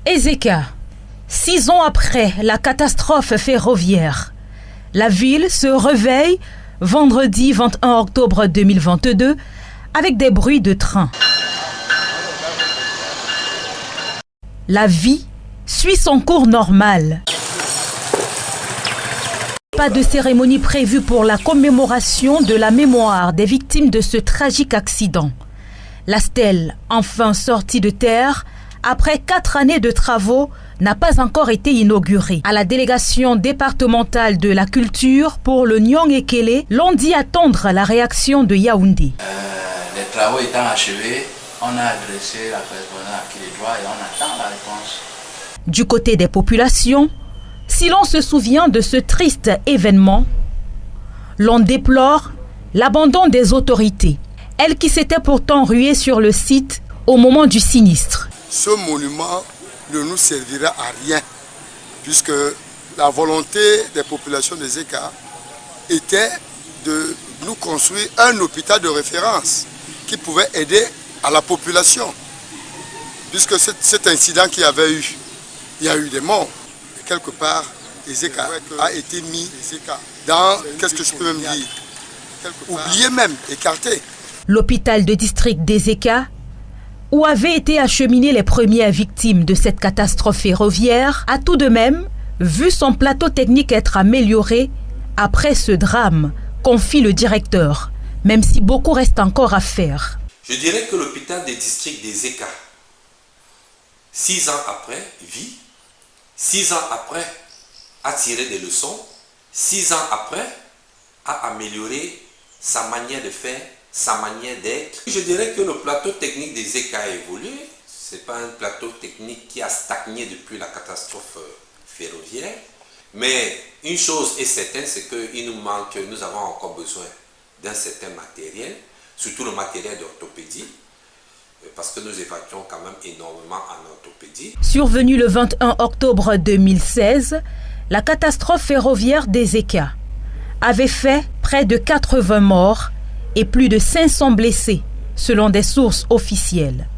Ezeka, 6 ans après la catastrophe ferroviaire, la ville se réveille vendredi 21 octobre 2022 avec des bruits de train. La vie suit son cours normal. Pas de cérémonie prévue pour la commémoration de la mémoire des victimes de ce tragique accident. La stèle, enfin sortie de terre, après 4 années de travaux, n'a pas encore été inaugurée. À la délégation départementale de la culture pour le Nyong-Ekele, l'on dit attendre la réaction de Yaoundé. Les travaux étant achevés, on a adressé la correspondance à qui les doit et on attend la réponse. Du côté des populations, si l'on se souvient de ce triste événement, l'on déplore l'abandon des autorités, elles qui s'étaient pourtant ruées sur le site au moment du sinistre. Ce monument ne nous servira à rien, puisque la volonté des populations de Zeka était de nous construire un hôpital de référence qui pouvait aider à la population. Puisque cet incident qu'il y avait eu, il y a eu des morts. Et quelque part, Zeka a été mis dans, qu'est-ce que je peux même dire, oublié même, écarté. L'hôpital de district d'Ezeka, où avaient été acheminées les premières victimes de cette catastrophe ferroviaire, a tout de même vu son plateau technique être amélioré après ce drame, confie le directeur, même si beaucoup reste encore à faire. Je dirais que l'hôpital des districts d'Ezeka, 6 ans après, vit, 6 ans après, a tiré des leçons, 6 ans après, a amélioré sa manière de faire, sa manière d'être. Je dirais que le plateau technique des ECA a évolué. Ce n'est pas un plateau technique qui a stagné depuis la catastrophe ferroviaire. Mais une chose est certaine, c'est qu'il nous manque, nous avons encore besoin d'un certain matériel, surtout le matériel d'orthopédie, parce que nous évacuons quand même énormément en orthopédie. Survenue le 21 octobre 2016, la catastrophe ferroviaire d'Ezeka avait fait près de 80 morts et plus de 500 blessés, selon des sources officielles.